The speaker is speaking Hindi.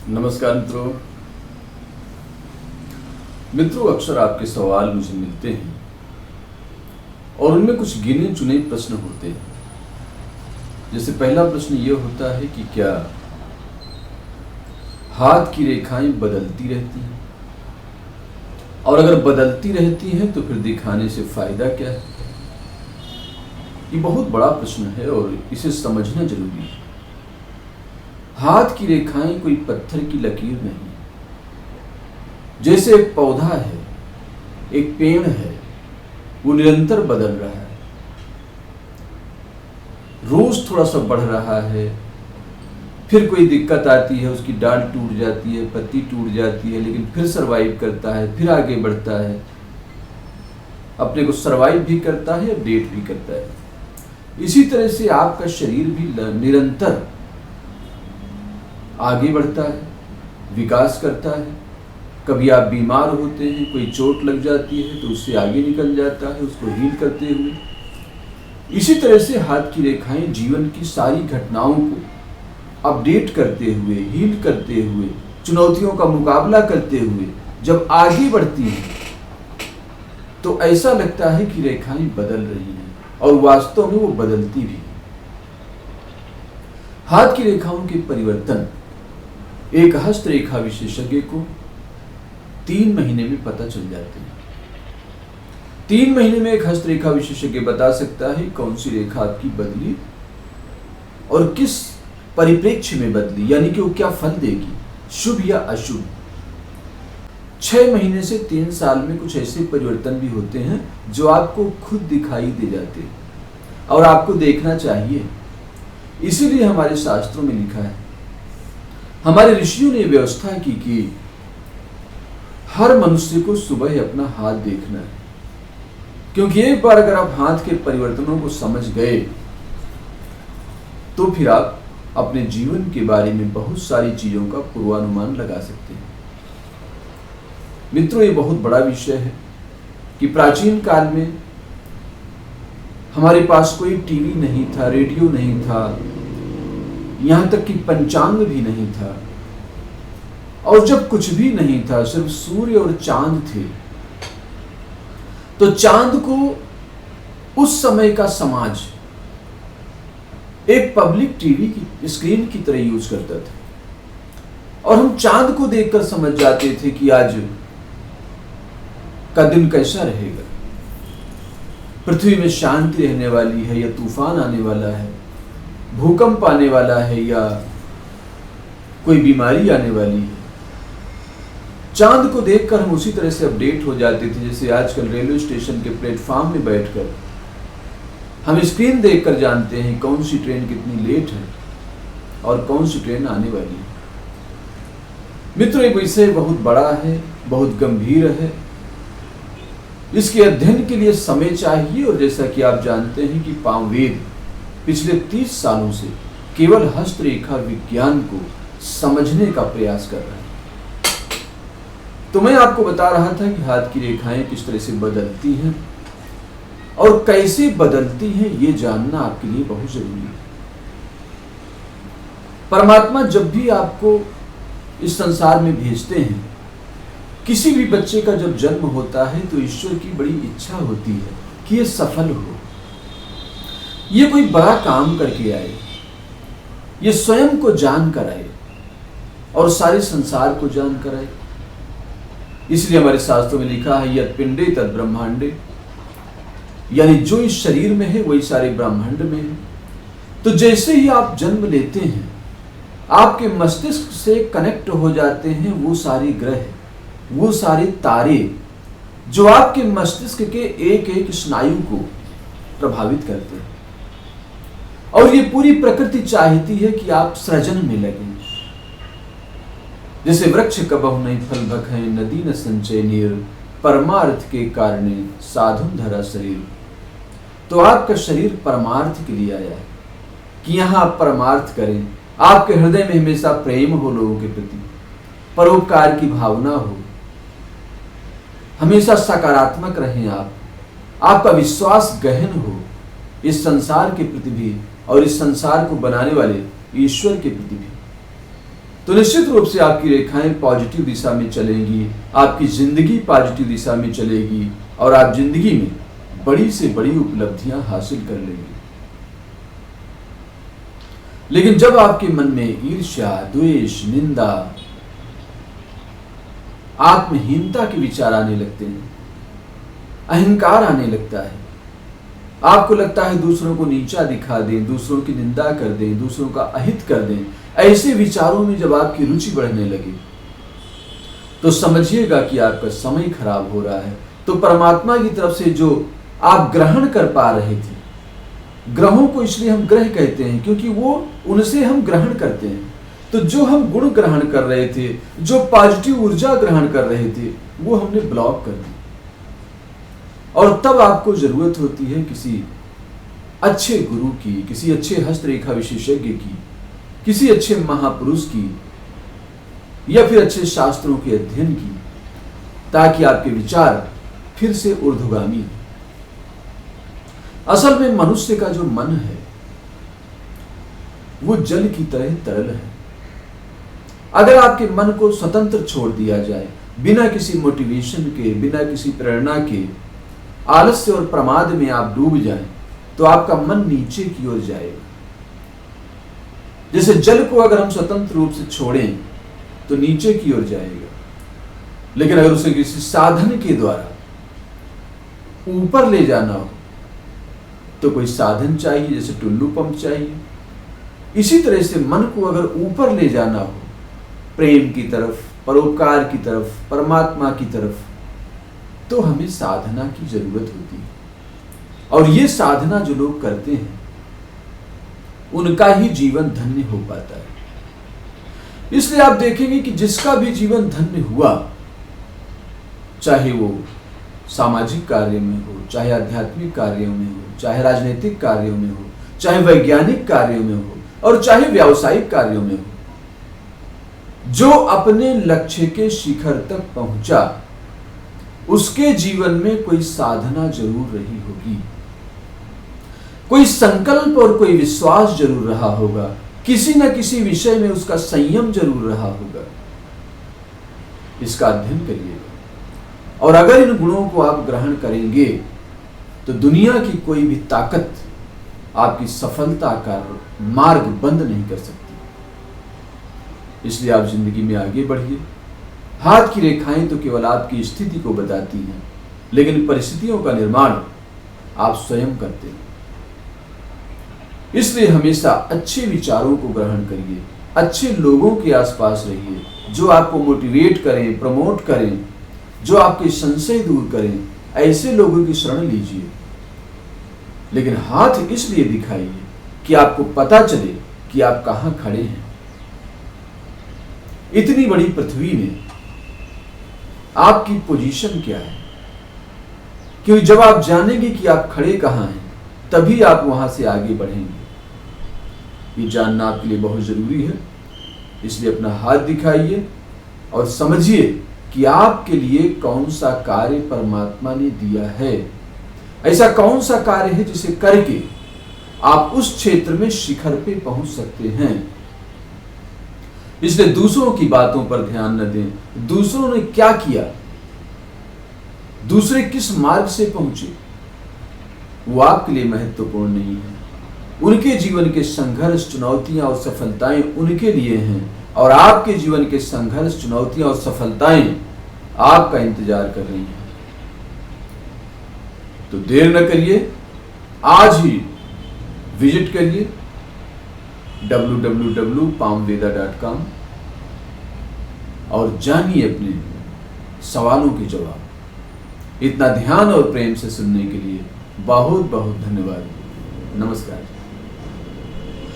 नमस्कार मित्रों, अक्सर आपके सवाल मुझे मिलते हैं और उनमें कुछ गिने चुने प्रश्न होते हैं। जैसे पहला प्रश्न ये होता है कि क्या हाथ की रेखाएं बदलती रहती हैं, और अगर बदलती रहती हैं तो फिर दिखाने से फायदा क्या है। ये बहुत बड़ा प्रश्न है और इसे समझना जरूरी है। हाथ की रेखाएं कोई पत्थर की लकीर नहीं। जैसे एक पौधा है, एक पेड़ है, वो निरंतर बदल रहा है, रोज थोड़ा सा बढ़ रहा है, फिर कोई दिक्कत आती है, उसकी डाल टूट जाती है, पत्ती टूट जाती है, लेकिन फिर सरवाइव करता है, फिर आगे बढ़ता है, अपने को सरवाइव भी करता है, अपडेट भी करता है। इसी तरह से आपका शरीर भी निरंतर आगे बढ़ता है, विकास करता है। कभी आप बीमार होते हैं, कोई चोट लग जाती है तो उससे आगे निकल जाता है, उसको हील करते हुए। इसी तरह से हाथ की रेखाएं जीवन की सारी घटनाओं को अपडेट करते हुए, हील करते हुए, चुनौतियों का मुकाबला करते हुए जब आगे बढ़ती हैं तो ऐसा लगता है कि रेखाएं बदल रही हैं, और वास्तव में वो बदलती भी हैं। हाथ की रेखाओं के परिवर्तन एक हस्तरेखा विशेषज्ञ को 3 महीने में पता चल जाते हैं। 3 महीने में एक हस्तरेखा विशेषज्ञ बता सकता है कौन सी रेखा आपकी बदली और किस परिप्रेक्ष्य में बदली, यानी कि वो क्या फल देगी, शुभ या अशुभ। 6 महीने से 3 साल में कुछ ऐसे परिवर्तन भी होते हैं जो आपको खुद दिखाई दे जाते हैं और आपको देखना चाहिए। इसीलिए हमारे शास्त्रों में लिखा है, हमारे ऋषियों ने व्यवस्था की कि हर मनुष्य को सुबह अपना हाथ देखना है, क्योंकि एक बार अगर आप हाथ के परिवर्तनों को समझ गए तो फिर आप अपने जीवन के बारे में बहुत सारी चीजों का पूर्वानुमान लगा सकते हैं। मित्रों, ये बहुत बड़ा विषय है कि प्राचीन काल में हमारे पास कोई टीवी नहीं था, रेडियो नहीं था, यहां तक कि पंचांग भी नहीं था, और जब कुछ भी नहीं था, सिर्फ सूर्य और चांद थे, तो चांद को उस समय का समाज एक पब्लिक टीवी की स्क्रीन की तरह यूज करता था, और हम चांद को देखकर समझ जाते थे कि आज का दिन कैसा रहेगा, पृथ्वी में शांति रहने वाली है या तूफान आने वाला है, भूकंप आने वाला है या कोई बीमारी आने वाली है। चांद को देखकर हम उसी तरह से अपडेट हो जाते थे जैसे आजकल रेलवे स्टेशन के प्लेटफॉर्म में बैठकर हम स्क्रीन देखकर जानते हैं कौन सी ट्रेन कितनी लेट है और कौन सी ट्रेन आने वाली है। मित्रों, ये विषय बहुत बड़ा है, बहुत गंभीर है, इसके अध्ययन के लिए समय चाहिए। और जैसा कि आप जानते हैं कि पामवेद पिछले 30 सालों से केवल हस्तरेखा विज्ञान को समझने का प्रयास कर रहा है। तो मैं आपको बता रहा था कि हाथ की रेखाएं किस तरह से बदलती हैं और कैसे बदलती हैं, ये जानना आपके लिए बहुत जरूरी है। परमात्मा जब भी आपको इस संसार में भेजते हैं, किसी भी बच्चे का जब जन्म होता है तो ईश्वर की बड़ी इच्छा होती है कि ये सफल हो, ये कोई बड़ा काम करके आए, ये स्वयं को जान कर आए और सारे संसार को जान कर आए। इसलिए हमारे शास्त्रों में लिखा है, यत् पिंडे तत् ब्रह्मांडे, यानी जो इस शरीर में है वही सारे ब्रह्मांड में है। तो जैसे ही आप जन्म लेते हैं, आपके मस्तिष्क से कनेक्ट हो जाते हैं वो सारे ग्रह, वो सारे तारे जो आपके मस्तिष्क के एक एक स्नायु को प्रभावित करते हैं। और ये पूरी प्रकृति चाहती है कि आप सृजन में लगें। जैसे वृक्ष कबहु नहीं फल भखै, नदी न संचय नीर, परमार्थ के कारणे साधुन धरा शरीर। तो आपका शरीर परमार्थ के लिए आया है कि यहां आप परमार्थ करें, आपके हृदय में हमेशा प्रेम हो, लोगों के प्रति परोपकार की भावना हो, हमेशा सकारात्मक रहें आप, आपका विश्वास गहन हो इस संसार के प्रति भी और इस संसार को बनाने वाले ईश्वर के प्रति भी। तो निश्चित रूप से आपकी रेखाएं पॉजिटिव दिशा में चलेंगी, आपकी जिंदगी पॉजिटिव दिशा में चलेगी और आप जिंदगी में बड़ी से बड़ी उपलब्धियां हासिल कर लेंगे। लेकिन जब आपके मन में ईर्ष्या, द्वेष, निंदा, आत्महीनता के विचार आने लगते हैं, अहंकार आने लगता है, आपको लगता है दूसरों को नीचा दिखा दें, दूसरों की निंदा कर दें, दूसरों का अहित कर दें, ऐसे विचारों में जब आपकी रुचि बढ़ने लगे तो समझिएगा कि आपका समय खराब हो रहा है। तो परमात्मा की तरफ से जो आप ग्रहण कर पा रहे थे, ग्रहों को इसलिए हम ग्रह कहते हैं क्योंकि वो उनसे हम ग्रहण करते हैं, तो जो हम गुण ग्रहण कर रहे थे, जो पॉजिटिव ऊर्जा ग्रहण कर रहे थे, वो हमने ब्लॉक कर दी। और तब आपको जरूरत होती है किसी अच्छे गुरु की, किसी अच्छे हस्तरेखा विशेषज्ञ की, किसी अच्छे महापुरुष की या फिर अच्छे शास्त्रों के अध्ययन की, ताकि आपके विचार फिर से ऊर्ध्वगामी। असल में मनुष्य का जो मन है वो जल की तरह तरल है। अगर आपके मन को स्वतंत्र छोड़ दिया जाए, बिना किसी मोटिवेशन के, बिना किसी प्रेरणा के, आलस्य और प्रमाद में आप डूब जाएं, तो आपका मन नीचे की ओर जाएगा। जैसे जल को अगर हम स्वतंत्र रूप से छोड़ें तो नीचे की ओर जाएगा, लेकिन अगर उसे किसी साधन के द्वारा ऊपर ले जाना हो तो कोई साधन चाहिए, जैसे टुल्लू पंप चाहिए। इसी तरह से मन को अगर ऊपर ले जाना हो, प्रेम की तरफ, परोपकार की तरफ, परमात्मा की तरफ, तो हमें साधना की जरूरत होती है। और ये साधना जो लोग करते हैं उनका ही जीवन धन्य हो पाता है। इसलिए आप देखेंगे कि जिसका भी जीवन धन्य हुआ, चाहे वो सामाजिक कार्य में हो, चाहे आध्यात्मिक कार्यों में हो, चाहे राजनीतिक कार्यों में हो, चाहे वैज्ञानिक कार्यों में हो और चाहे व्यावसायिक कार्यों में हो, जो अपने लक्ष्य के शिखर तक पहुंचा, उसके जीवन में कोई साधना जरूर रही होगी, कोई संकल्प और कोई विश्वास जरूर रहा होगा, किसी न किसी विषय में उसका संयम जरूर रहा होगा। इसका अध्ययन करिएगा और अगर इन गुणों को आप ग्रहण करेंगे तो दुनिया की कोई भी ताकत आपकी सफलता का मार्ग बंद नहीं कर सकती। इसलिए आप जिंदगी में आगे बढ़िए। हाथ की रेखाएं तो केवल आपकी स्थिति को बताती हैं, लेकिन परिस्थितियों का निर्माण आप स्वयं करते हैं। इसलिए हमेशा अच्छे विचारों को ग्रहण करिए, अच्छे लोगों के आसपास रहिए, जो आपको मोटिवेट करें, प्रमोट करें, जो आपके संशय दूर करें। ऐसे लोगों की शरण लीजिए, लेकिन हाथ इसलिए दिखाइए कि आपको पता चले कि आप कहां खड़े हैं। इतनी बड़ी पृथ्वी में आपकी पोजीशन क्या है, क्योंकि जब आप जानेंगे कि आप खड़े कहां हैं, तभी आप वहां से आगे बढ़ेंगे। ये जानना आपके लिए बहुत जरूरी है। इसलिए अपना हाथ दिखाइए और समझिए कि आपके लिए कौन सा कार्य परमात्मा ने दिया है। ऐसा कौन सा कार्य है जिसे करके आप उस क्षेत्र में शिखर पे पहुंच सकते हैं। इसलिए दूसरों की बातों पर ध्यान न दें। दूसरों ने क्या किया, दूसरे किस मार्ग से पहुंचे, वो आपके लिए महत्वपूर्ण नहीं है। उनके जीवन के संघर्ष, चुनौतियां और सफलताएं उनके लिए हैं और आपके जीवन के संघर्ष, चुनौतियां और सफलताएं आपका इंतजार कर रही हैं। तो देर न करिए, आज ही विजिट करिए www.palmveda.com और जानिए अपने सवालों के जवाब। इतना ध्यान और प्रेम से सुनने के लिए बहुत बहुत धन्यवाद। नमस्कार।